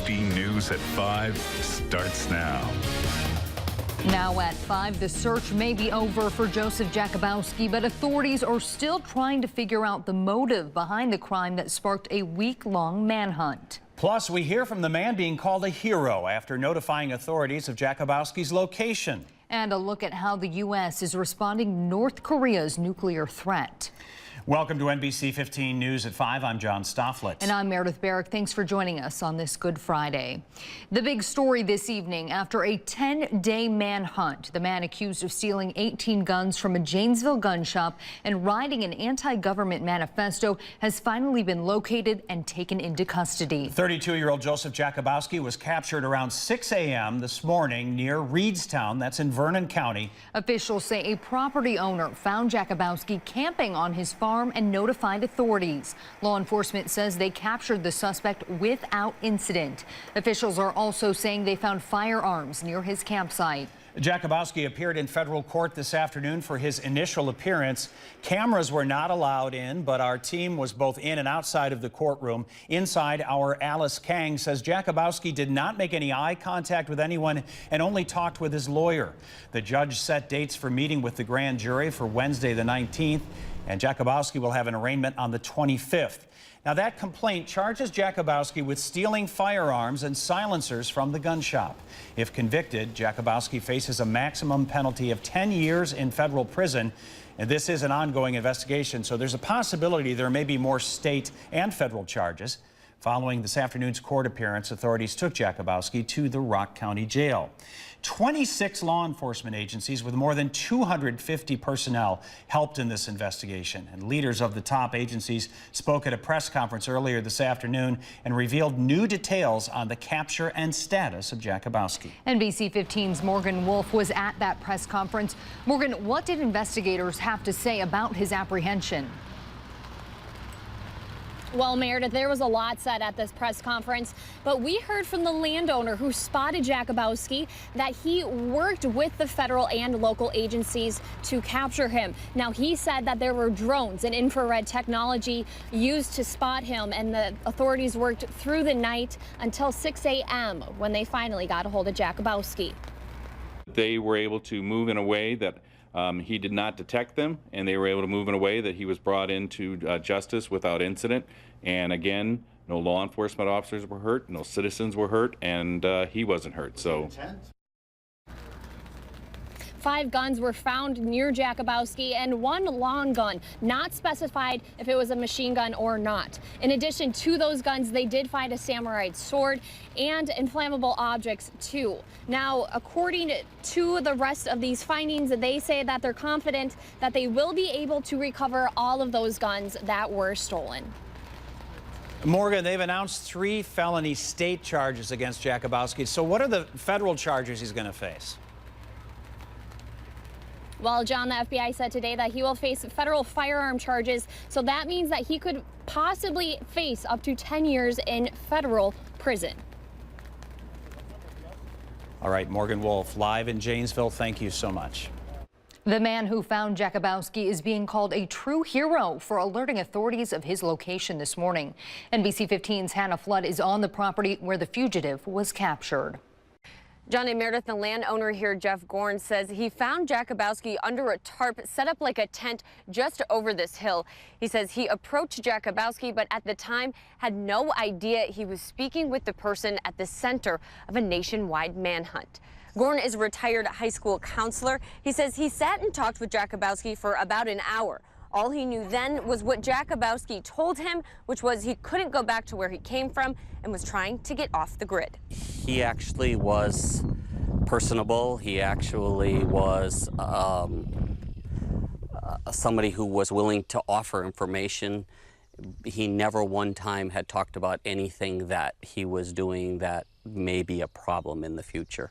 15 News at 5 starts now. Now at 5, the search may be over for Joseph Jakubowski, but authorities are still trying to figure out the motive behind the crime that sparked a week-long manhunt. Plus, we hear from the man being called a hero after notifying authorities of Jakubowski's location. And a look at how the U.S. is responding to North Korea's nuclear threat. Welcome to NBC 15 News at 5. I'm John Stofflet. And I'm Meredith Barrick. Thanks for joining us on this Good Friday. The big story this evening, after a 10-day manhunt, the man accused of stealing 18 guns from a Janesville gun shop and writing an anti-government manifesto has finally been located and taken into custody. 32-year-old Joseph Jakubowski was captured around 6 a.m. this morning near Reedstown, that's in Vernon County. Officials say a property owner found Jakubowski camping on his farm and notified authorities. Law enforcement says they captured the suspect without incident. Officials are also saying they found firearms near his campsite. Jakubowski appeared in federal court this afternoon for his initial appearance. Cameras were not allowed in, but our team was both in and outside of the courtroom. Inside, our Alice Kang says Jakubowski did not make any eye contact with anyone and only talked with his lawyer. The judge set dates for meeting with the grand jury for Wednesday the 19th, and Jakubowski will have an arraignment on the 25th. Now, that complaint charges Jakubowski with stealing firearms and silencers from the gun shop. If convicted, Jakubowski faces a maximum penalty of 10 years in federal prison. And this is an ongoing investigation, so there's a possibility there may be more state and federal charges. Following this afternoon's court appearance, authorities took Jakubowski to the Rock County Jail. 26 law enforcement agencies with more than 250 personnel helped in this investigation. And leaders of the top agencies spoke at a press conference earlier this afternoon and revealed new details on the capture and status of Jakubowski. NBC 15's Morgan Wolf was at that press conference. Morgan, what did investigators have to say about his apprehension? Well, Meredith, there was a lot said at this press conference, but we heard from the landowner who spotted Jakubowski that he worked with the federal and local agencies to capture him. Now, he said that there were drones and infrared technology used to spot him, and the authorities worked through the night until 6 a.m. when they finally got a hold of Jakubowski. They were able to move in a way that he did not detect them, and they were able to move in a way that he was brought into justice without incident. And again, no law enforcement officers were hurt, no citizens were hurt, and he wasn't hurt. So 5 guns were found near Jakubowski and 1 long gun, not specified if it was a machine gun or not. In addition to those guns, they did find a samurai sword and inflammable objects too. Now, according to the rest of these findings, they say that they're confident that they will be able to recover all of those guns that were stolen. Morgan, they've announced 3 felony state charges against Jakubowski. So what are the federal charges he's going to face? Well, John, the FBI said today that he will face federal firearm charges, so that means that he could possibly face up to 10 years in federal prison. All right, Morgan Wolf, live in Janesville. Thank you so much. The man who found Jakubowski is being called a true hero for alerting authorities of his location this morning. NBC 15's Hannah Flood is on the property where the fugitive was captured. John and Meredith, the landowner here, Jeff Gorn, says he found Jakubowski under a tarp set up like a tent just over this hill. He says he approached Jakubowski, but at the time had no idea he was speaking with the person at the center of a nationwide manhunt. Gorn is a retired high school counselor. He says he sat and talked with Jakubowski for about an hour. All he knew then was what Jakubowski told him, which was he couldn't go back to where he came from and was trying to get off the grid. He actually was personable. He actually was somebody who was willing to offer information. He never one time had talked about anything that he was doing that may be a problem in the future.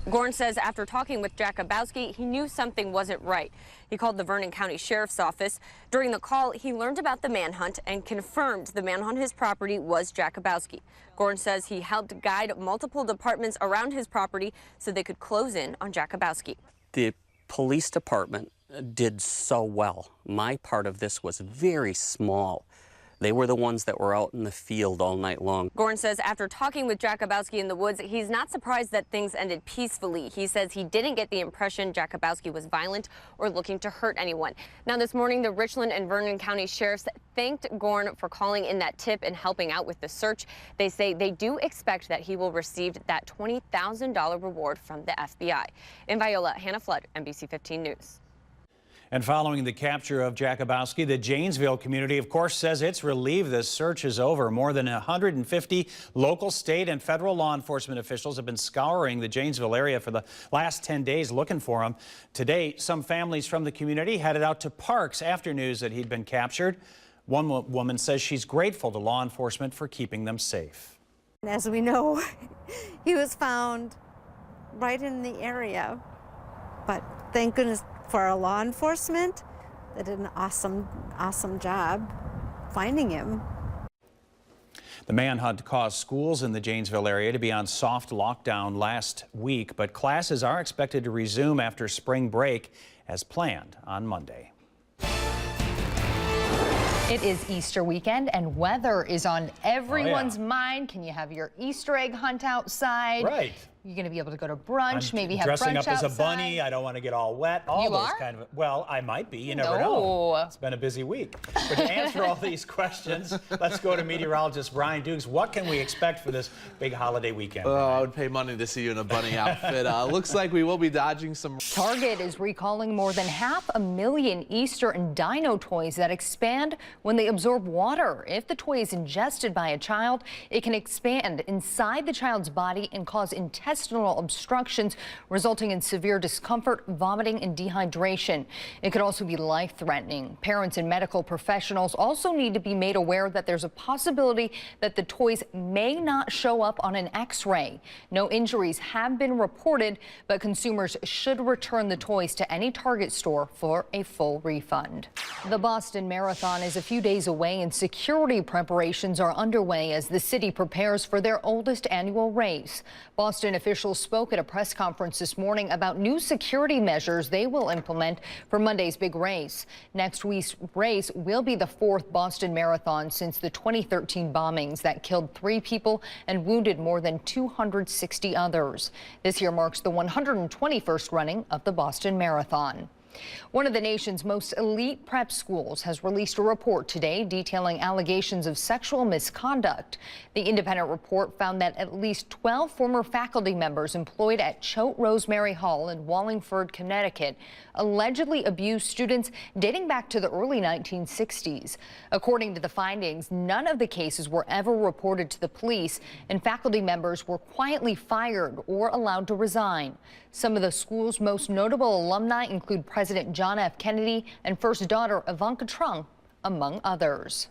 Gorn says after talking with Jakubowski, he knew something wasn't right. He called the Vernon County Sheriff's Office. During the call, he learned about the manhunt and confirmed the man on his property was Jakubowski. Gorn says he helped guide multiple departments around his property so they could close in on Jakubowski. The police department did so well. My part of this was very small. They were the ones that were out in the field all night long. Gorn says after talking with Jakubowski in the woods, he's not surprised that things ended peacefully. He says he didn't get the impression Jakubowski was violent or looking to hurt anyone. Now this morning, the Richland and Vernon County sheriffs thanked Gorn for calling in that tip and helping out with the search. They say they do expect that he will receive that $20,000 reward from the FBI. In Viola, Hannah Flood, NBC 15 News. And following the capture of Jakubowski, the Janesville community, of course, says it's relieved this search is over. More than 150 local, state, and federal law enforcement officials have been scouring the Janesville area for the last 10 days looking for him. Today, some families from the community headed out to parks after news that he'd been captured. One woman says she's grateful to law enforcement for keeping them safe. As we know, he was found right in the area, but thank goodness for our law enforcement. They did an awesome job finding him. The manhunt caused schools in the Janesville area to be on soft lockdown last week, but classes are expected to resume after spring break as planned on Monday. It is Easter weekend and weather is on everyone's mind. Can you have your Easter egg hunt outside? Right. You're going to be able to go to brunch, maybe have dressing brunch up as outside. a bunny. I don't want to get all wet. All You those are? kind of. Well, I might be. You never No. know. It's been a busy week. But to answer all these questions, let's go to meteorologist Brian Dukes. What can we expect for this big holiday weekend? Oh, I would pay money to see you in a bunny outfit. Looks like we will be dodging some. Target is recalling more than 500,000 Easter and Dino toys that expand when they absorb water. If the toy is ingested by a child, it can expand inside the child's body and cause intestinal obstructions, resulting in severe discomfort, vomiting, and dehydration. It could also be life-threatening. Parents and medical professionals also need to be made aware that there's a possibility that the toys may not show up on an X-ray. No injuries have been reported, but consumers should return the toys to any Target store for a full refund. The Boston Marathon is a few days away, and security preparations are underway as the city prepares for their oldest annual race. Boston officials spoke at a press conference this morning about new security measures they will implement for Monday's big race. Next week's race will be the 4th Boston Marathon since the 2013 bombings that killed 3 people and wounded more than 260 others. This year marks the 121st running of the Boston Marathon. One of the nation's most elite prep schools has released a report today detailing allegations of sexual misconduct. The independent report found that at least 12 former faculty members employed at Choate Rosemary Hall in Wallingford, Connecticut, allegedly abused students dating back to the early 1960s. According to the findings, none of the cases were ever reported to the police, and faculty members were quietly fired or allowed to resign. Some of the school's most notable alumni include President John F. Kennedy and First Daughter Ivanka Trump, among others.